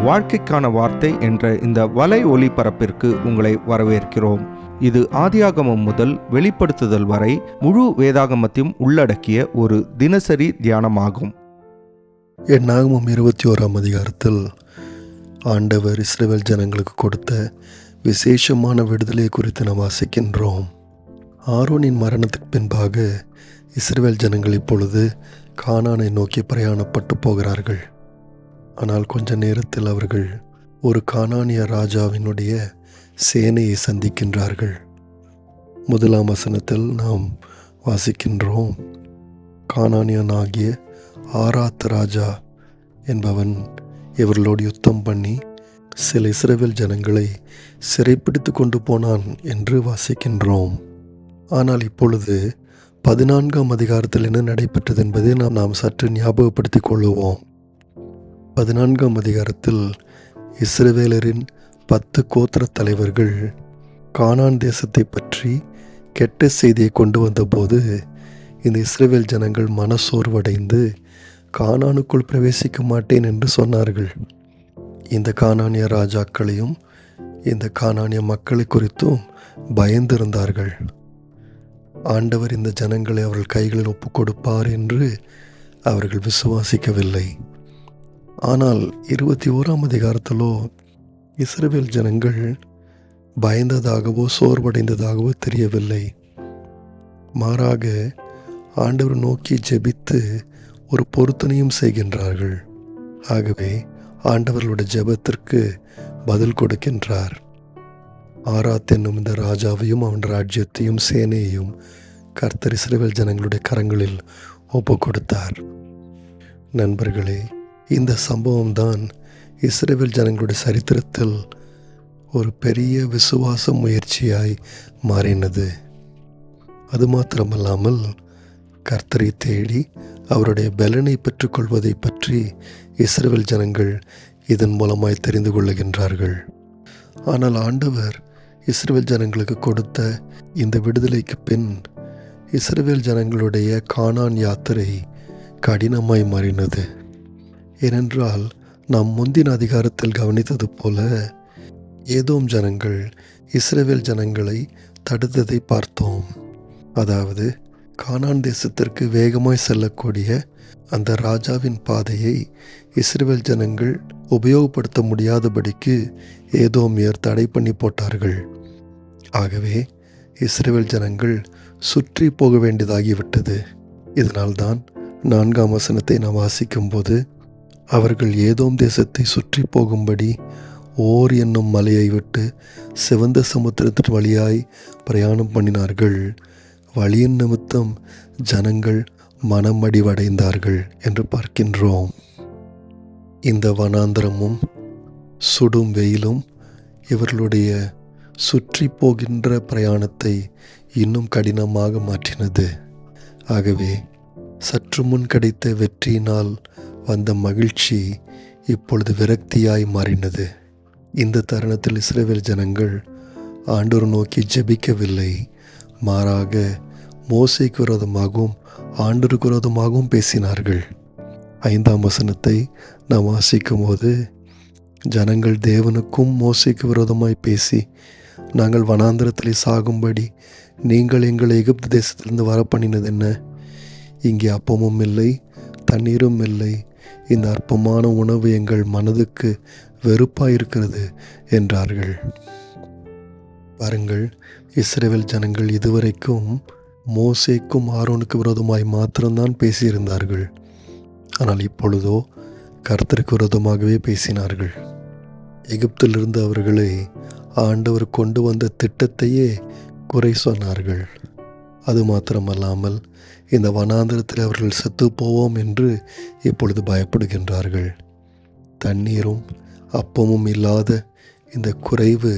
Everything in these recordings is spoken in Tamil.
வாழ்க்கைக்கான வார்த்தை என்ற இந்த வலை ஒளிபரப்பிற்கு உங்களை வரவேற்கிறோம். இது ஆதியாகமம் முதல் வெளிப்படுத்துதல் வரை முழு வேதாகமத்தையும் உள்ளடக்கிய ஒரு தினசரி தியானமாகும். என்னாகமம் 21ஆம் அதிகாரத்தில் ஆண்டவர் இஸ்ரவேல் ஜனங்களுக்கு கொடுத்த விசேஷமான விடுதலை குறித்து நாம் வாசிக்கின்றோம். ஆரோனின் மரணத்துக்கு பின்பாக இஸ்ரவேல் ஜனங்கள் இப்பொழுது கானானை நோக்கி பிரயாணப்பட்டு போகிறார்கள். ஆனால் கொஞ்ச நேரத்தில் அவர்கள் ஒரு கானானிய ராஜாவினுடைய சேனையை சந்திக்கின்றார்கள். 1ஆம் வசனத்தில் நாம் வாசிக்கின்றோம், கானானியனாகிய ஆராத் ராஜா என்பவன் இவர்களோடு யுத்தம் பண்ணி சில இஸ்ரவேல் ஜனங்களை சிறைப்பிடித்து கொண்டு போனான் என்று வாசிக்கின்றோம். ஆனால் இப்பொழுது 14ஆம் அதிகாரத்தில் என்ன நடைபெற்றது என்பதை நாம் சற்று ஞாபகப்படுத்திக் கொள்ளுவோம். 14ஆம் அதிகாரத்தில் இஸ்ரவேலரின் 10 கோத்திர தலைவர்கள் கானான் தேசத்தை பற்றி கெட்ட செய்தியை கொண்டு வந்தபோது இந்த இஸ்ரவேல் ஜனங்கள் மனசோர்வடைந்து கானானுக்குள் பிரவேசிக்க மாட்டேன் என்று சொன்னார்கள். இந்த கானானிய ராஜாக்களையும் இந்த கானானிய மக்களை குறித்தும் பயந்திருந்தார்கள். ஆண்டவர் இந்த ஜனங்களை அவர்கள் கைகளில் ஒப்புக் கொடுப்பார் என்று அவர்கள் விசுவாசிக்கவில்லை. ஆனால் 21ஆம் அதிகாரத்திலோ இஸ்ரவேல் ஜனங்கள் பயந்ததாகவோ சோர்வடைந்ததாகவோ தெரியவில்லை. மாறாக ஆண்டவர் நோக்கி ஜெபித்து ஒரு பொருத்தனையும் செய்கின்றார்கள். ஆகவே ஆண்டவர்களுடைய ஜெபத்திற்கு பதில் கொடுக்கின்றார். ஆராத் என்னும் இந்த ராஜாவையும் அவன் ராஜ்யத்தையும் சேனையையும் கர்த்தர் இஸ்ரவேல் ஜனங்களுடைய கரங்களில் ஒப்புக் கொடுத்தார். நண்பர்களே, இந்த சம்பவம்தான் இஸ்ரவேல் ஜனங்களுடைய சரித்திரத்தில் ஒரு பெரிய விசுவாச முயற்சியாய் மாறினது. அது மாத்திரமல்லாமல் கர்த்தரை தேடி அவருடைய பலனை பெற்றுக்கொள்வதை பற்றி இஸ்ரவேல் ஜனங்கள் இதன் மூலமாய் தெரிந்து கொள்ளுகின்றார்கள். ஆனால் ஆண்டவர் இஸ்ரவேல் ஜனங்களுக்கு கொடுத்த இந்த விடுதலைக்கு பின் இஸ்ரவேல் ஜனங்களுடைய கானான் யாத்திரை கடினமாய் மாறினது. ஏனென்றால் நாம் முந்தின அதிகாரத்தில் கவனித்தது போல ஏதோம் ஜனங்கள் இஸ்ரவேல் ஜனங்களை தடுத்ததை பார்த்தோம். அதாவது கானான் தேசத்திற்கு வேகமாய் செல்லக்கூடிய அந்த ராஜாவின் பாதையை இஸ்ரவேல் ஜனங்கள் உபயோகப்படுத்த முடியாதபடிக்கு ஏதோமியர் தடை பண்ணி போட்டார்கள். ஆகவே இஸ்ரவேல் ஜனங்கள் சுற்றி போக வேண்டியதாகிவிட்டது. இதனால்தான் 4ஆம் வசனத்தை நாம் வாசிக்கும்போது, அவர்கள் ஏதோம் தேசத்தை சுற்றி போகும்படி ஓர் என்னும் மலையை விட்டு சிவந்த சமுத்திரத்தின் வழியாய் பிரயாணம் பண்ணினார்கள். வழியின் நிமித்தம் ஜனங்கள் மனமடிவடைந்தார்கள் என்று பார்க்கின்றோம். இந்த வனாந்தரமும் சுடும் வெயிலும் இவர்களுடைய சுற்றி போகின்ற பிரயாணத்தை இன்னும் கடினமாக மாற்றினது. ஆகவே சற்று முன் கிடைத்த வெற்றியினால் வந்த மகிழ்ச்சி இப்பொழுது விரக்தியாய் மாறினது. இந்த தருணத்தில் இஸ்ரவேல் ஜனங்கள் ஆண்டவர் நோக்கி ஜெபிக்கவில்லை. மாறாக மோசேக்கு விரோதமாகவும் ஆண்டவருக்கு விரோதமாகவும் பேசினார்கள். 5ஆம் வசனத்தை நாம் வாசிக்கும் போது, ஜனங்கள் தேவனுக்கும் மோசேக்கு விரோதமாய் பேசி, நாங்கள் வனாந்திரத்திலே சாகும்படி நீங்கள் எங்களை எகிப்து தேசத்திலிருந்து வரப்பண்ணினது என்ன? இங்கே அப்பமும் இல்லை, தண்ணீரும் இல்லை. இந்த அற்பமான உணவு எங்கள் மனதுக்கு வெறுப்பாயிருக்கிறது என்றார்கள். பாருங்கள், இஸ்ரவேல் ஜனங்கள் இதுவரைக்கும் மோசேக்கும் ஆரோனுக்கு விரோதமாய் மாத்திரம்தான் பேசியிருந்தார்கள். ஆனால் இப்பொழுதோ கர்த்தருக்கு விரோதமாகவே பேசினார்கள். எகிப்திலிருந்து அவர்களை ஆண்டவர் கொண்டு வந்த திட்டத்தையே குறை சொன்னார்கள். அது மாத்திரமல்லாமல் இந்த வனாந்திரத்தில் அவர்கள் செத்து போவோம் என்று இப்பொழுது பயப்படுகின்றார்கள். தண்ணீரும் அப்பமும் இல்லாத இந்த குறைவு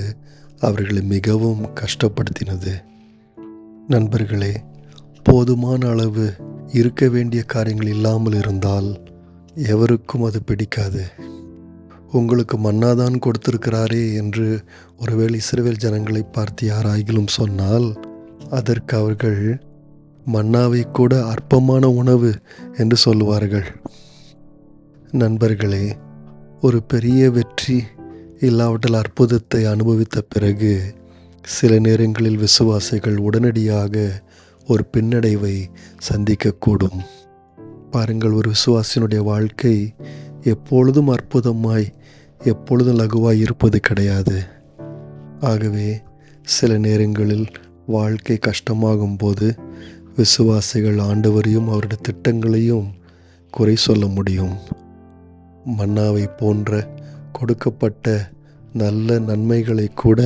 அவர்களை மிகவும் கஷ்டப்படுத்தினது. நண்பர்களே, போதுமான அளவு இருக்க வேண்டிய காரியங்கள் இல்லாமல் இருந்தால் எவருக்கும் அது பிடிக்காது. உங்களுக்கு மன்னாதான் கொடுத்திருக்கிறாரே என்று ஒருவேளை இஸ்ரவேல் ஜனங்களை பார்த்து யாராயிலும் சொன்னால் அதற்கு அவர்கள் மன்னாவை கூட அற்பமான உணவு என்று சொல்லுவார்கள். நண்பர்களே, ஒரு பெரிய வெற்றி இல்லாவிட்டால் அற்புதத்தை அனுபவித்த பிறகு சில நேரங்களில் விசுவாசிகள் உடனடியாக ஒரு பின்னடைவை சந்திக்கக்கூடும். பாருங்கள், ஒரு விசுவாசியினுடைய வாழ்க்கை எப்பொழுதும் அற்புதமாய் எப்பொழுதும் லகுவாய் இருப்பது கிடையாது. ஆகவே சில நேரங்களில் வாழ்க்கை கஷ்டமாகும் போது விசுவாசிகள் ஆண்டவரையும் அவருடைய திட்டங்களையும் குறை சொல்ல முடியும். மன்னாவை போன்ற கொடுக்கப்பட்ட நல்ல நன்மைகளை கூட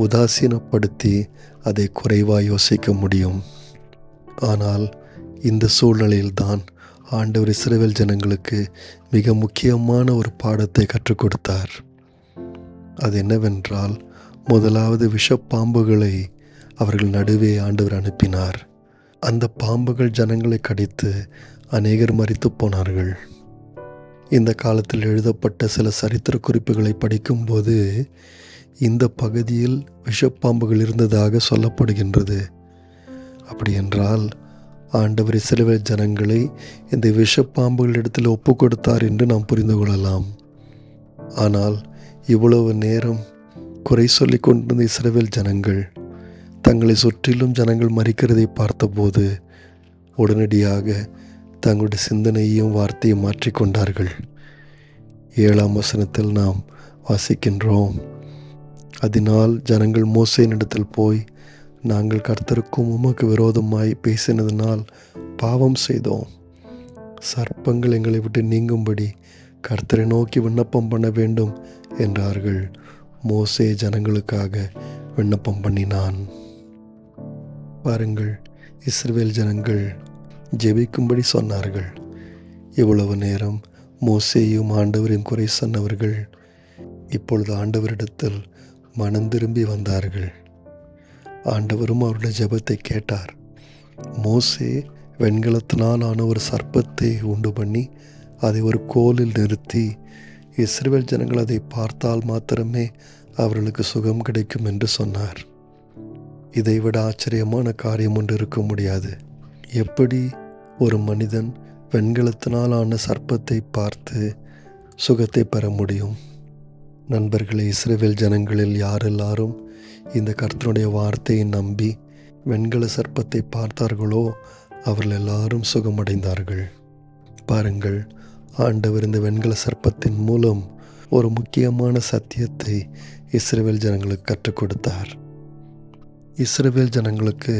உதாசீனப்படுத்தி அதை குறைவாக யோசிக்க முடியும். ஆனால் இந்த சூழ்நிலையில்தான் ஆண்டவர் இஸ்ரவேல் ஜனங்களுக்கு மிக முக்கியமான ஒரு பாடத்தை கற்றுக் கொடுத்தார். அது என்னவென்றால், முதலாவது விஷப்பாம்புகளை அவர்கள் நடுவே ஆண்டவர் அனுப்பினார். அந்த பாம்புகள் ஜனங்களை கடித்து அநேகர் மரித்து போனார்கள். இந்த காலத்தில் எழுதப்பட்ட சில சரித்திர குறிப்புகளை படிக்கும்போது இந்த பகுதியில் விஷப்பாம்புகள் இருந்ததாக சொல்லப்படுகின்றது. அப்படி என்றால் ஆண்டவர் இஸ்ரவேல் ஜனங்களை இந்த விஷப்பாம்புகளிடத்தில் ஒப்பு கொடுத்தார் என்று நாம் புரிந்து கொள்ளலாம். ஆனால் இவ்வளவு நேரம் குறை சொல்லி கொண்டிருந்த இஸ்ரவேல் ஜனங்கள் தங்களை சுற்றிலும் ஜனங்கள் மரிக்கிறதை பார்த்தபோது உடனடியாக தங்களுடைய சிந்தனையையும் வார்த்தையும் மாற்றிக்கொண்டார்கள். 7ஆம் வசனத்தில் நாம் வாசிக்கின்றோம், அதனால் ஜனங்கள் மோசேயினிடத்தில் போய், நாங்கள் கர்த்தருக்கும் உமக்கு விரோதமாய் பேசினதினால் பாவம் செய்தோம். சர்ப்பங்கள் எங்களை விட்டு நீங்கும்படி கர்த்தரை நோக்கி விண்ணப்பம் பண்ண வேண்டும் என்றார்கள். மோசே ஜனங்களுக்காக விண்ணப்பம் பண்ணினான். பாருங்கள், இஸ்ரவேல் ஜனங்கள் ஜெபிக்கும்படி சொன்னார்கள். இவ்வளவு நேரம் மோசேயும் ஆண்டவரையும் குறை சொன்னவர்கள் இப்பொழுது ஆண்டவரிடத்தில் மனம் திரும்பி வந்தார்கள். ஆண்டவரும் அவருடைய ஜெபத்தை கேட்டார். மோசே வெண்கலத்தினால் ஆன ஒரு சர்ப்பத்தை உண்டு பண்ணி அதை ஒரு கோலில் நிறுத்தி, இஸ்ரவேல் ஜனங்கள் அதை பார்த்தால் மாத்திரமே அவர்களுக்கு சுகம் கிடைக்கும் என்று சொன்னார். இதைவிட ஆச்சரியமான காரியம் ஒன்று இருக்க முடியாது. எப்படி ஒரு மனிதன் வெண்கலத்தினால் ஆன சர்ப்பத்தை பார்த்து சுகத்தை பெற முடியும்? நண்பர்களே, இஸ்ரவேல் ஜனங்களில் யாரெல்லாரும் இந்த கர்த்தருடைய வார்த்தையை நம்பி வெண்கல சர்ப்பத்தை பார்த்தார்களோ அவர்கள் எல்லாரும் சுகமடைந்தார்கள். பாருங்கள், ஆண்டவர் இந்த வெண்கல சர்ப்பத்தின் மூலம் ஒரு முக்கியமான சத்தியத்தை இஸ்ரவேல் ஜனங்களுக்கு கற்றுக் கொடுத்தார். இஸ்ரவேல் ஜனங்களுக்கு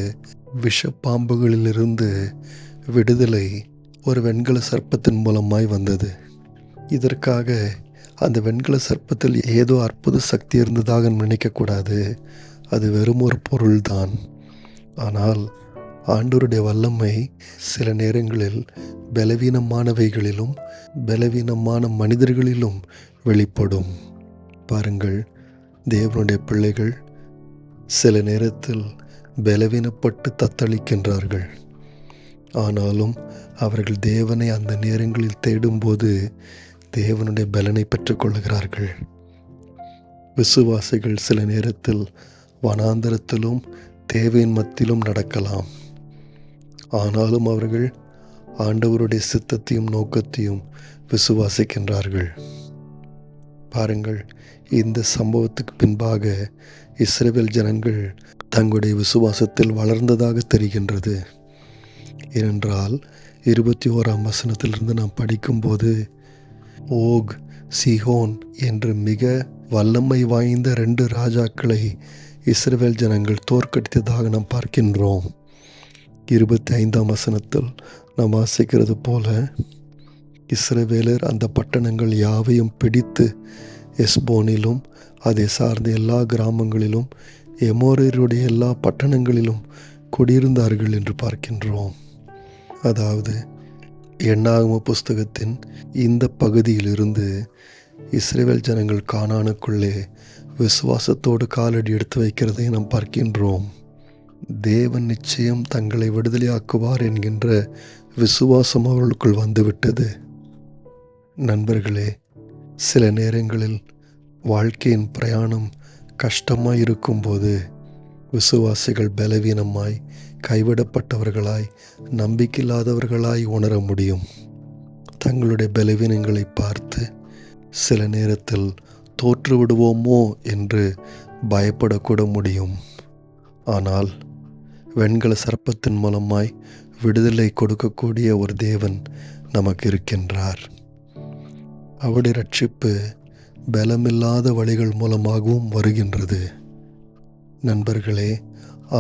விஷப்பாம்புகளிலிருந்து விடுதலை ஒரு வெண்கல சர்ப்பத்தின் மூலமாய் வந்தது. இதற்காக அந்த வெண்கல சர்ப்பத்தில் ஏதோ அற்புத சக்தி இருந்ததாக நினைக்கக்கூடாது. அது வெறும் ஒரு பொருள்தான். ஆனால் ஆண்டவருடைய வல்லமை சில நேரங்களில் பலவீனமானவைகளிலும் பலவீனமான மனிதர்களிலும் வெளிப்படும். பாருங்கள், தேவனுடைய பிள்ளைகள் சில நேரத்தில் பலவீனப்பட்டு தத்தளிக்கின்றார்கள். ஆனாலும் அவர்கள் தேவனை அந்த நேரங்களில் தேடும்போது தேவனுடைய பலனை பெற்றுக்கொள்கிறார்கள். விசுவாசிகள் சில நேரத்தில் வனாந்தரத்திலும் தேவையின் மத்தியிலும் நடக்கலாம். ஆனாலும் அவர்கள் ஆண்டவருடைய சித்தத்தையும் நோக்கத்தையும் விசுவாசிக்கின்றார்கள். பாருங்கள், இந்த சம்பவத்துக்கு பின்பாக இஸ்ரவேல் ஜனங்கள் தங்களுடைய விசுவாசத்தில் வளர்ந்ததாக தெரிகின்றது. ஏனென்றால் 21ஆம் வசனத்திலிருந்து நாம் படிக்கும்போது, ஓக், சீஹோன் என்று மிக வல்லமை வாய்ந்த 2 ராஜாக்களை இஸ்ரவேல் ஜனங்கள் தோற்கடித்ததாக நாம் பார்க்கின்றோம். 25ஆம் வசனத்தில் நாம் வாசிக்கிறது போல, இஸ்ரவேலர் அந்த பட்டணங்கள் யாவையும் பிடித்து எஸ்போனிலும் அதை சார்ந்த எல்லா கிராமங்களிலும் எமோரியருடைய எல்லா பட்டணங்களிலும் குடியிருந்தார்கள் என்று பார்க்கின்றோம். அதாவது எண்ணாகம புஸ்தகத்தின் இந்த பகுதியிலிருந்து இஸ்ரவேல் ஜனங்கள் கானானுக்குள்ளே விசுவாசத்தோடு காலடி எடுத்து வைக்கிறதை நாம் பார்க்கின்றோம். தேவன் நிச்சயம் தங்களை விடுதலையாக்குவார் என்கின்ற விசுவாசம் அவர்களுக்குள் வந்துவிட்டது. நண்பர்களே, சில நேரங்களில் வாழ்க்கையின் பிரயாணம் கஷ்டமாய் இருக்கும்போது விசுவாசிகள் பலவீனமாய், கைவிடப்பட்டவர்களாய், நம்பிக்கையில்லாதவர்களாய் உணர முடியும். தங்களுடைய பலவீனங்களை பார்த்து சில நேரத்தில் தோற்றுவிடுவோமோ என்று பயப்படக்கூட முடியும். ஆனால் வெண்கல சர்ப்பத்தின் மூலமாய் விடுதலை கொடுக்கக்கூடிய ஒரு தேவன் நமக்கு இருக்கின்றார். அவருடைய ரட்சிப்பு பலமில்லாத வழிகள் மூலமாகவும் வருகின்றது. நண்பர்களே,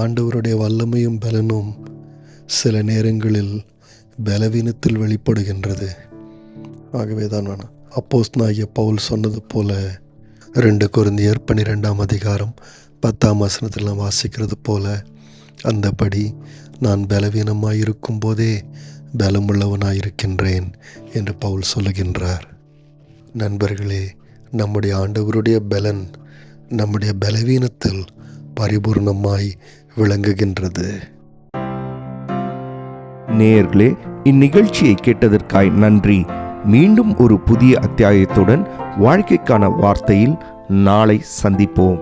ஆண்டவருடைய வல்லமையும் பலனும் சில நேரங்களில் பலவீனத்தில் வெளிப்படுகின்றது. ஆகவே தான் அப்போஸ்தலனாகிய பவுல் சொன்னது போல 2 கொரிந்தியர் 12:10 நாம் வாசிக்கிறது போல, அந்தபடி நான் பலவீனமாயிருக்கும் போதே பலமுள்ளவனாயிருக்கின்றேன் என்று பவுல் சொல்லுகின்றார். நண்பர்களே, நம்முடைய ஆண்டவருடைய பலன் நம்முடைய பலவீனத்தில் பரிபூர்ணமாய் விளங்குகின்றது. நேயர்களே, இந்நிகழ்ச்சியை கேட்டதற்காய் நன்றி. மீண்டும் ஒரு புதிய அத்தியாயத்துடன் வாழ்க்கைக்கான வார்த்தையில் நாளை சந்திப்போம்.